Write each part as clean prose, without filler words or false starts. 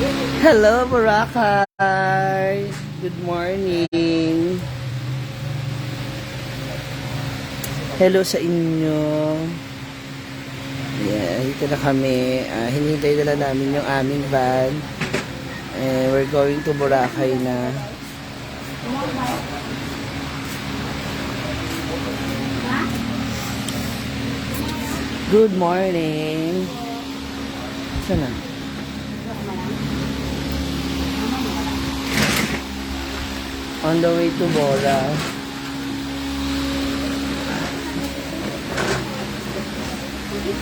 Hello, Boracay! Good morning! Hello sa inyo! Yeah, dito na kami. Hinihintay na lang namin yung aming van. We're going to Boracay na. Good morning! Saan na? On the way to Bora.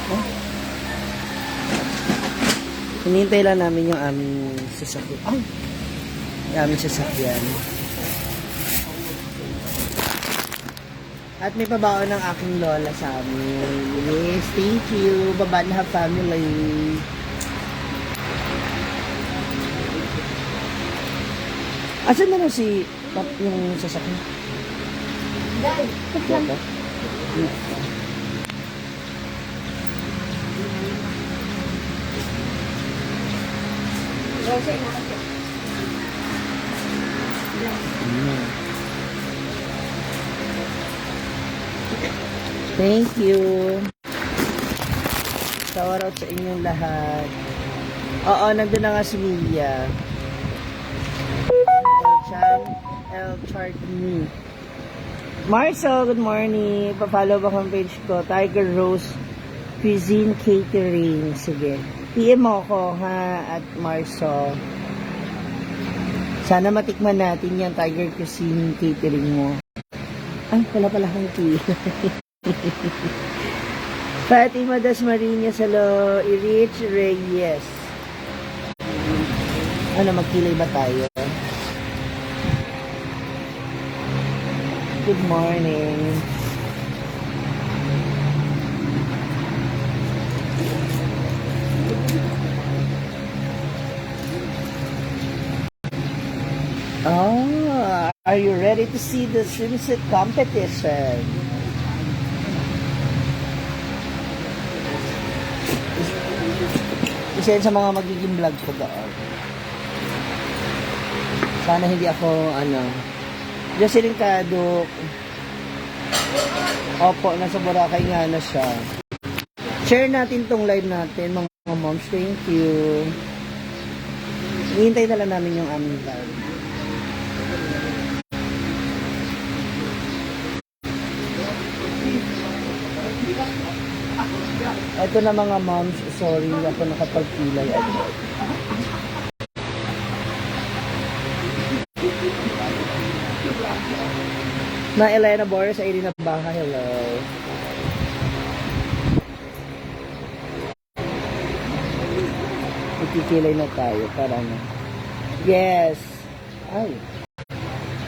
Oh. Hinihintay lang namin yung aming sasakyan. Ay! Yung aming sasakyan. At may pabaon ng aking lola sa amin. Yes, thank you. Babanha family. Asan na si yung sasakyan? Dahil, Ito? Thank you. Shout out sa inyong lahat. Oo, nandun na nga si Mia. El Chartney. Marcel, good morning. Pa-follow ba kong page ko? Tiger Rose Cuisine Catering. Sige. PM mo ako, ha? At Marcel. Sana matikman natin yung Tiger Cuisine Catering mo. Ay, wala pala kang key. Fatima Dasmariñas, hello. Irich Reyes. Ano, magkilay ba tayo? Good morning. Oh, are you ready to see the swimsuit competition? Isa yun sa mga magiging vlog ko doon. Sana hindi ako, Jocelyn Cadok. Opo, nasa Boracay nga na siya. Share natin tong live natin, mga moms. Thank you. Hihintay na lang namin yung aming live. Ito na mga moms. Sorry, ako nakapagpilay. Na Elena Boris sa Irina Baha, hello. Magkikilay na tayo para na. Yes. Ay.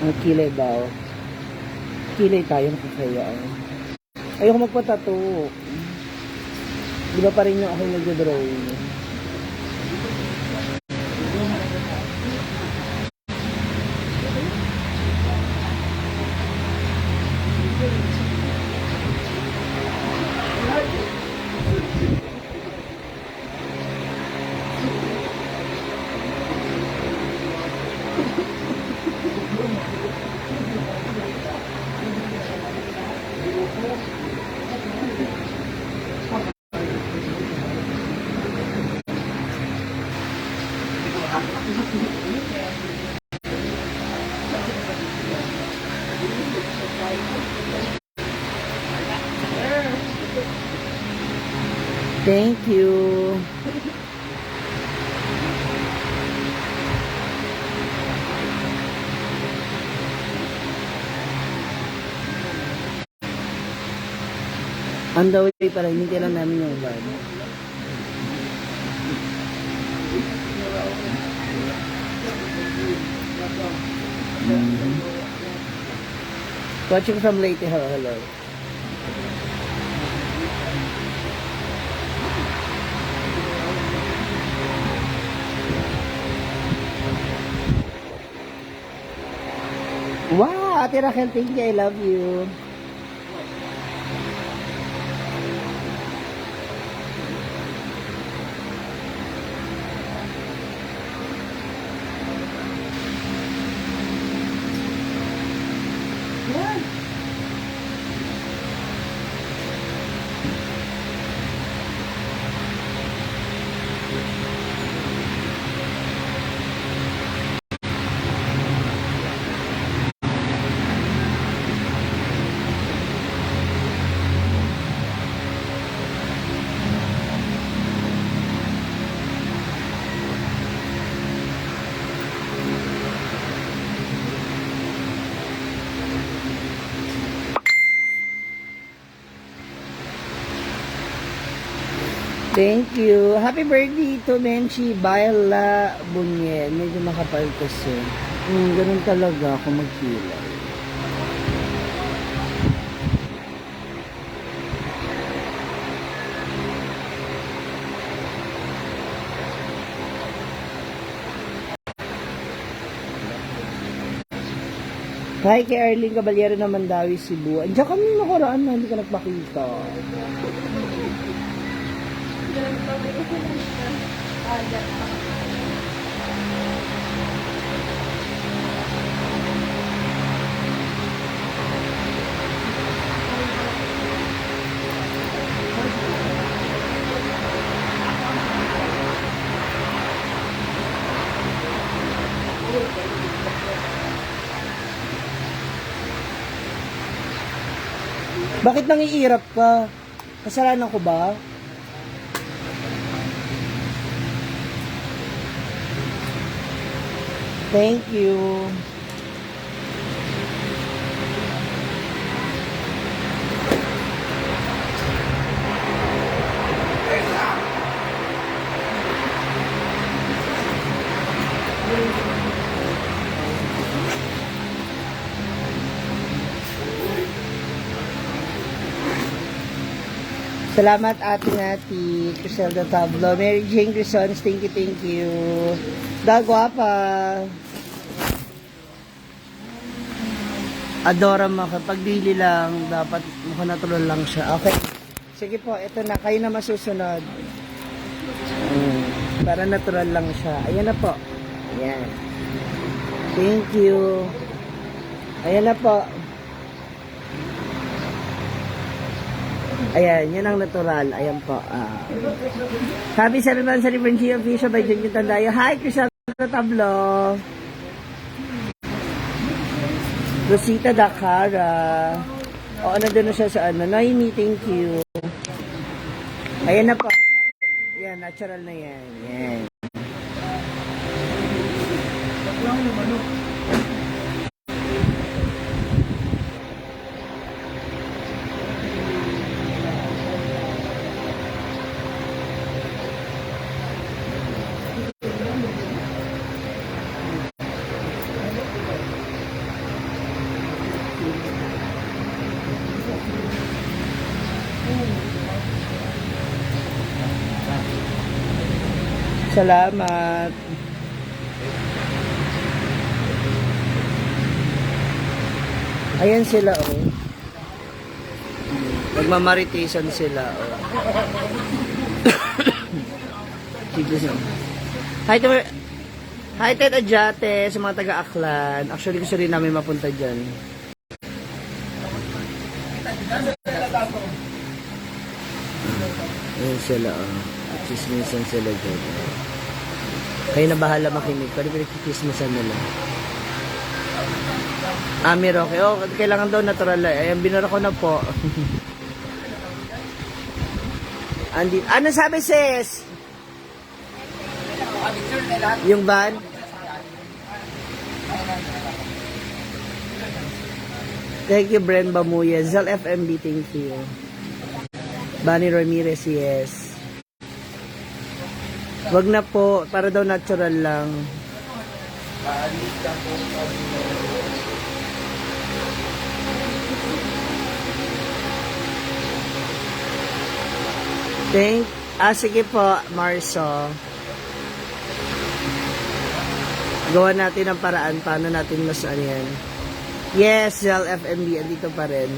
Ang kilay daw. Kilay tayo nakakaya. Ayoko magpatato. Di ba pa rin yung aking nag-drawing? Thank you. On the way pala, hindi lang namin yung van. Watching from Leyte, hello. Wow, Ate Raquel, thank you, I love you. Thank you. Happy birthday to Menchi Baila Bunyen. Medyo makapal kasi. Ganun talaga ako magkilay. Hi kay Arlene Caballero na Mandawi, Cebu. Andiyan kami nakaraan na, hindi ka nagpakita. Bakit nangiirap ka? Kasalanan ko ba? Thank you. Salamat ate Nati, Criselda Tablo, Mary Jane Grisons, thank you. Dagwapa. Adora mo, kapag dili lang, dapat mukha natural lang siya. Okay. Sige po, ito na, kayo na masusunod. Para natural lang siya. Ayan na po. Ayan. Thank you. Ayan na po. Ayan, yun ang natural. Ayan po. Happy 7 months anniversary of Fisha by Junjun Tandayo. Hi, Criselda Tablo. Rosita Dakara. O, nandun na siya sa ano. Noemi, thank you. Ayan na po. Yan, natural na yan. Yan. Salamat. Ayan sila, oh. Nagmamaritisan sila, oh. Hi, Ted Adjate, sa mga taga-Aklan. Actually, gusto rin namin mapunta dyan. Ayan sila, oh. Chismisan sila dyan. Kayo na bahala makinig. Pero pinagkikismisan nila. Ami Roque. Oh, kailangan daw natural. Ayan, binara ko na po. Andit. Ano sabi, sis? Yung van? Thank you, Bren Bamuya. Zal FMB, thank you. Bani Ramirez, yes. Wag na po, para daw natural lang. Sige po, Marso. Gawa natin ang paraan, paano natin mas ano yan. Yes, Zal FMB, andito pa rin.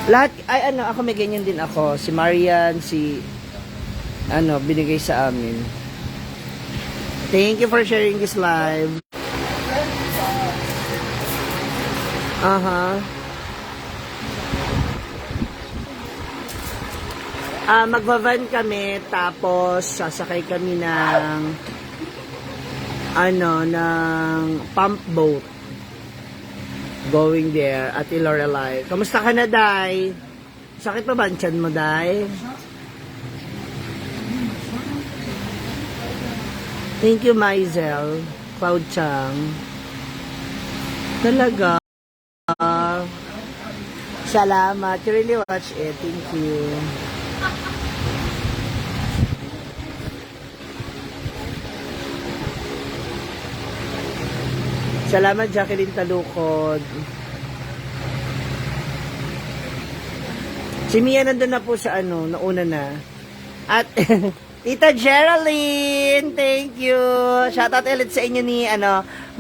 Lahat, ay ano, ako may ganyan din ako. Si Marian, binigay sa amin. Thank you for sharing this live. Magva-van kami, tapos sasakay kami ng pump boat. Going there at Lorelai. Kamusta ka na, Day? Sakit pa ba ang tiyan mo, Day? Thank you, Maizel. Cloud Chang. Talaga. Salamat. You really watch it. Thank you. Salamat, Jacqueline Talukod. Si Mia nandun na po sa nauna na. At, Tita Geraldine, thank you. Shoutout ulit sa inyo ni,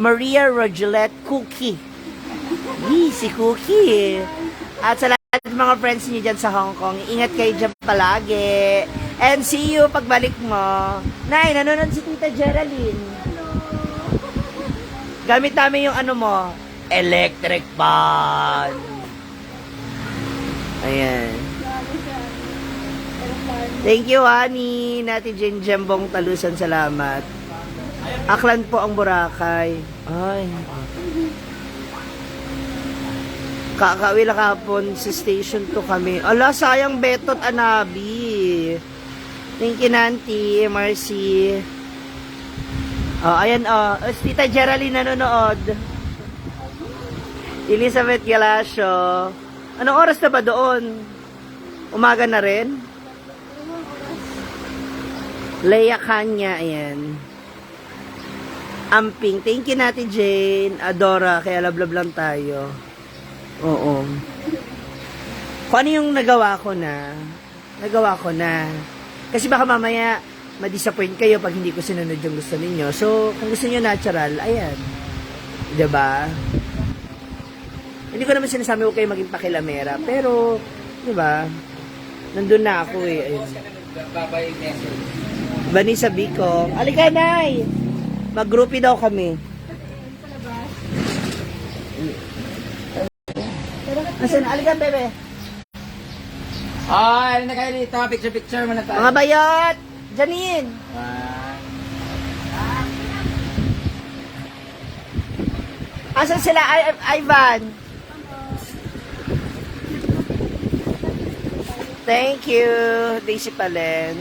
Maria Rogelette Cookie. Si Cookie. At sa lahat ng mga friends niyo dyan sa Hong Kong, ingat kayo dyan palagi. And see you pagbalik mo. Nay, nanonood si Tita Geraldine. Gamit namin yung mo, electric fan. Ayan. Thank you, honey. Nati Jane Jembong Talusan, salamat. Aklan po ang Boracay. Ay. Kakauwi lang kahapon sa station to kami. Ala, sayang Betot Anabi. Thank you, Nanti. Marcy. Ayan, Tita Geraldine nanonood. Elizabeth Galasio. Anong oras na ba doon? Umaga na rin? Leia Kanya, ayan. Amping. Thank you natin, Jane. Adora, kaya lablab lang tayo. Oo. Kung ano yung nagawa ko na. Kasi baka mamaya, ma-disappoint kayo pag hindi ko sinunod yung gusto ninyo. So, kung gusto niyo natural, ayan. Diba? Hindi ko naman sinasabi ko kayo maging pakilamera. Pero, diba? Nandun na ako eh. Ayun. Babay message. Vanessa Bicong. Alika, Nay! Mag-groupie daw kami. Asan? Alika, bebe. Ay, na kayo dito. Picture mo na tayo. Mga bayot! Janine! Asan sila, Ivan? Thank you, Daisy Palen.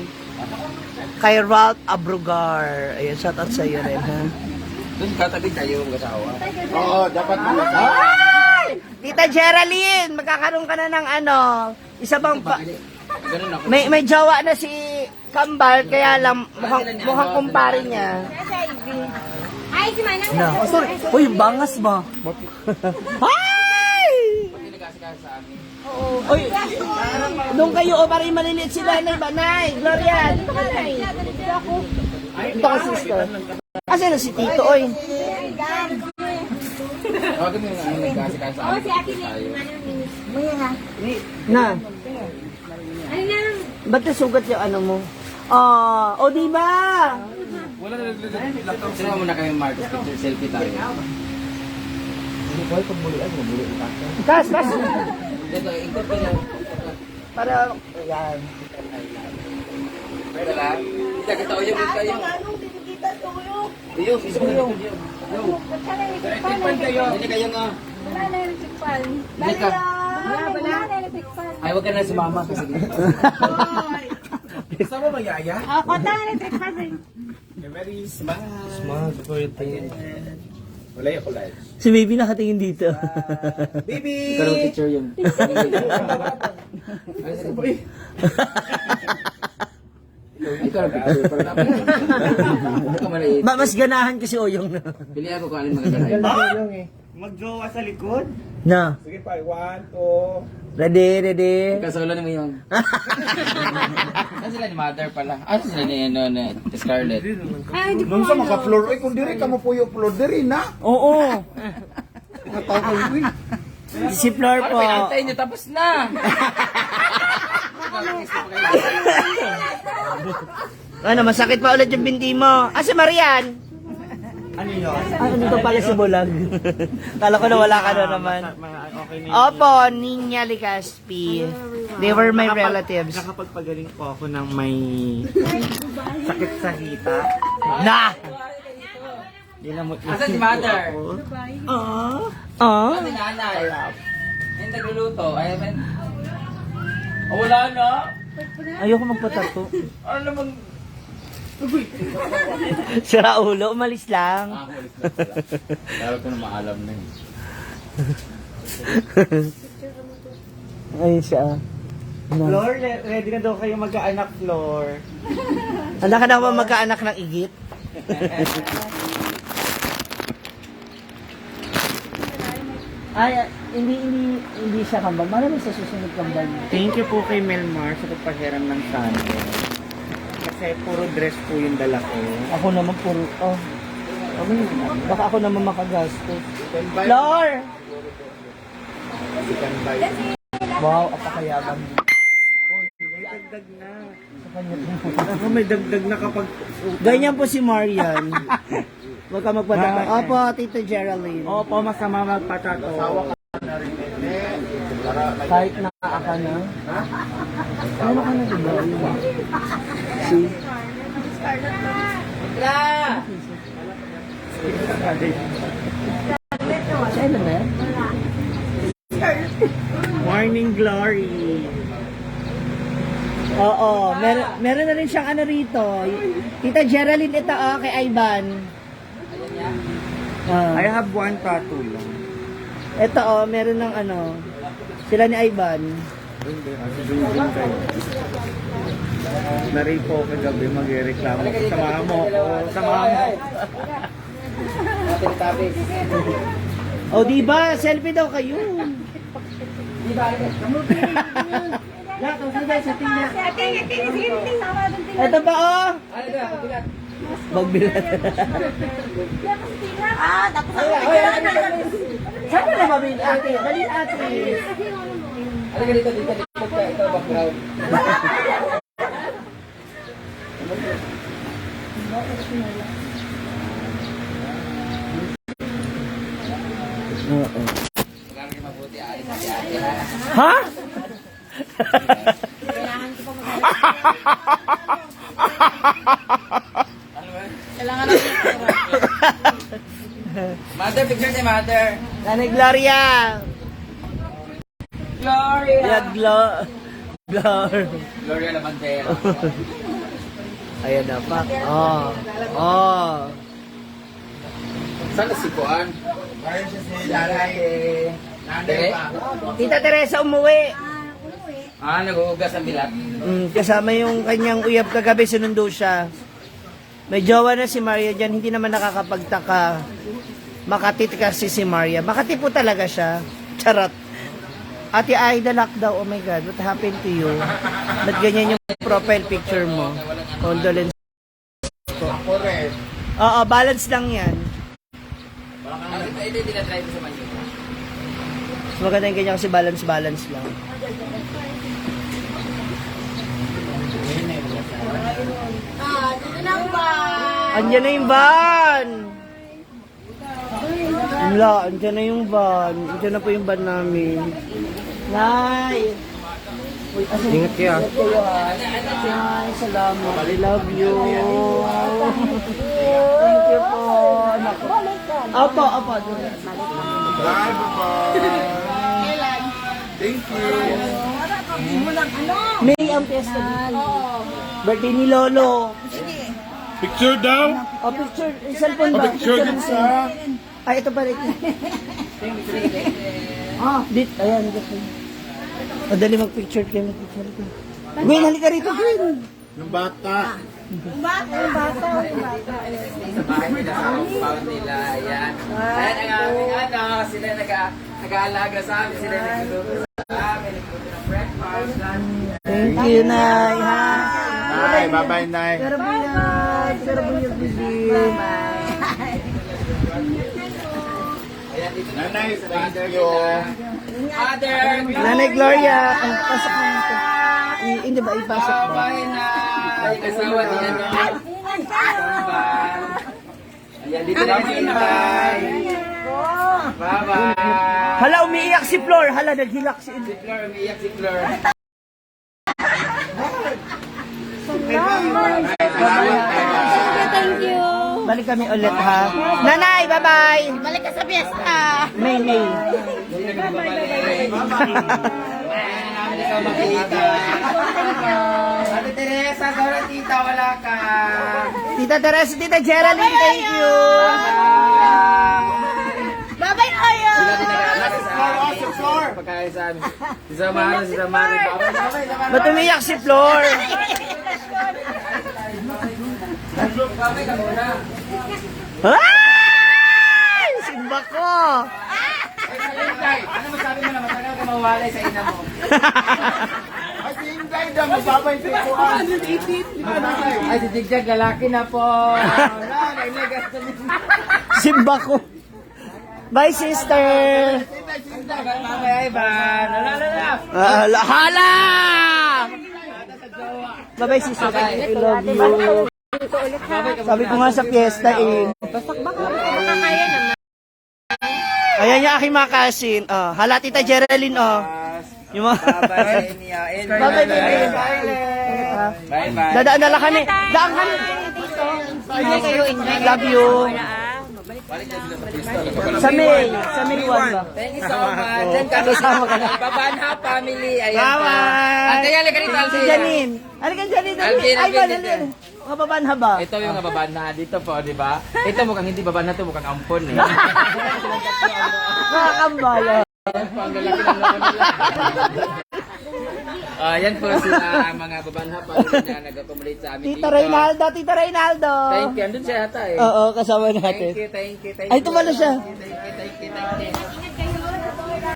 Kay Ralph Abrugar. Ayan, shoutout sa iyo rin, ha? Doon katabi kayo, mag-asawa. Oo, dapat mo. Ay! Tita Geraldine, magkakaroon ka na ng isa bang Ganun ako. may jowa na si Kambal, kaya lang mukhang kumpare niya. Ay, si Manang. No. Sorry. Uy, bangas ba? Ay! Pati nagkasikaso sa amin. Uy, doon kayo, para maliliit sila, Nay ba? Nay, Gloria, dito ka, Nay. Ito ka, sister. Kasi na si Tito, oy. Huwag mo yung nagkasikaso sa amin. Si Ate Tayo. Na, Ano na? ba't nasugat yung mo? Di ba? Sino muna kayo, Marcos? Picture selfie tayo. Tas. Dito, ikot ko lang. Para, yan. Pwede lang. Kita kita uyong kayo. Uyong, isa ko yung. Tikpan kayo. Hindi kayo nga. Wala na yung tikpan. Hindi ka. Wala na yung tikpan. Ay, huwag ka na sumama kasi. Saan mo magyaya? Kota na yung tikpan eh. Very smart. Smart. Wala yung kulay. Si baby nakatingin dito. Baby! Pero picture yun. Ikaw ang picture. Ikaw maliit. Mas ganahan kasi Oyong na. Pili ako kung alin maganda. Mag-jowa sa likod. Na. Sige pa, 1, 2. Ready. Kasolo mo yung. Saan sila ni Mother pala? Ah, sila ni Scarlett. Ay, di ko Nung sa maka-floor, kung diri ka mo puyo floor, diri na. Oo. Matawag ko yun. Si Flor po. Antay niyo, tapos na! Ano, masakit pa ulit yung binti mo. Si Marian. Ano yun? Dito pala si Bulag. Kala ko na wala ka na naman. Opo, Ninya Ligaspi. They were my relatives. Nakapagpagaling po ako ng may sakit sa hita. Na! Asan si Mother? Oh? Si Nanay. Yung nagluluto. Ay, men. Oh, wala na. Ayoko magpatato. Ano namang... Sira ulo, umalis lang. Walis na pala. Dapat ko na maalam na yun. Ayun siya. Flor, ready na daw kayo magkaanak, Flor. Handa ka na ba magkaanak ng igit? Ay, hindi siya kambal. Marami sa susunod kambal. Thank you po kay Melmar sa pagpahiram ng sando. Kasi puro dress po yung dala ko. Ako naman puro, baka ako naman makagastos. Flor! Wow, apakayaman mo. May dagdag na. Sa kanya. Ako may dagdag na kapag... Ganyan po si Marian. Huwag ka magpataka. Opo, Tito Geraldine. Opo, masama magpatato. Kahit naa ka na. Ano ka na diba? Si? Saan na yan? Morning Glory. Oo, meron na rin siyang ano rito. Tita Geraldine, ito kay Ivan. I have one tattoo lang. Ito meron ng ano. Sila ni Ivan. Naray po kagabi magreklamo. Samahan mo ako. Samahan mo. O, diba? Selfie daw kayo. Ito pa, Magbilat. Tapos Saan ka na mabili, ate? Dali, ate. Halika dito, ito background. Oo. Kailangan kayo mabuti, alis na si ate, ha? Ha? kailangan natin Mother, picture ni mother. Nanay Gloria. Gloria! Yeah, Gloria Labandera. Ayan na pa. Oh. Saan na si Kuan? Parang siya si Nanay. Nanay pa. Tita Teresa umuwi. Nag-uugas ang bilat. Kasama yung kanyang uyab kagabi, sinundo siya. May jowa na si Maria dyan, hindi naman nakakapagtaka. Makati kasi si Maria. Makati po talaga siya. Charot. Ate Aida lockdown, oh my God, what happened to you? Ba't ganyan yung profile picture mo? Condolence ko. Oo, balance lang yan. Ito tinatry ko sa manyo. Mas maganda yung ganyan kasi balance lang. dito lang ba? Andiyan na yung van! Wala, andiyan na yung van. Andiyan na po yung van namin. Nay! Ingat kayo. Ingat kayo ha. Nay, salamat. I love you. Thank you po. Anak ko. Opo. Thank you. May ang piyesta dito. Birthday ni Lolo. Picture daw? O, picture. Cellphone ba? Picture din sa... Ay, ito pa rin. Ayan. Dito. Madali mag-picture kayo. Gwen, halika rito, Gwen. Yung bata. Yung bata. Sa bahay nila, sa compound nila. Ayan. Ayan ang aming sila nag-aalaga sa amin. Sila nagluluto sa amin. Nagluto ng breakfast, lunch. Thank you, Nay. Ha? Nay, bye-bye, Nay. Sarap yung bibi. Ayan, dito na. Nanay, thank you. Mother! Nanay Gloria. Ay, pasok mo ito. Hindi ba ipasok ba? Bye na! Ay, kasawa ni ano. Bye! Ayan, dito na si Inay. Bye-bye! Hala, umiiyak si Flor. Hala, naghilak si Si Flor, umiiyak si Flor. Thank you. Balik kami ulit, ha? Nanay, bye-bye. Balik ka sa fiesta. May. Hindi na magbabalik. Ayan, namin ikaw makikita. Ate Teresa, sorry tita, wala ka. Tita Teresa, Tita Geraldine, thank you. Bye-bye kayo. Sila din nag-aalala sa akin. Floor. pagkain sa amin. Si Samara. Babay. Ba't umiyak si Flor? Babay ka muna. Ay! Simba ko! Ay, Inday, ano masabi mo na matagal ka mawalay sa ina mo? Ay, si Inday daw, mababay sa ikuan. Ay, si Jigjag, lalaki na po. Wala, nailagas na Simba ko! Bye, sister! Mamaya, Ivan. Hala! Bye-bye, sister. I love you. Sabi ko nga sa fiesta eh. Ayan yung aking mga cousin. Oh, hala, Tita Geraldine, oh. Yung mga... Bye-bye, Nia. Bye-bye, baby. Bye-bye. Dadaan na lang kami. Daan kami. Love you. Sa May 1 ba? Thank you so much. Diyan kami Kasama ka na. Babanha family. Ayan Bye-bye. pa. Ate, halika rito, Si Alvin. Janine. Halika, Janine. Alvin, Ay, ba, Alvin, Janine. Kababanha ba? Ito yung babanha dito po, di ba? Ito mukhang hindi babanha to, mukhang ampon eh. Nakakambala. Ang lalaki ng laman nila. Yan po sila ang mga babanha family na nag-accommodate sa amin Tita Reynaldo, Tita Reynaldo. Thank you. Andun siya ata eh. Oo, kasama natin. Thank you. Ay, tumalo siya. Thank you.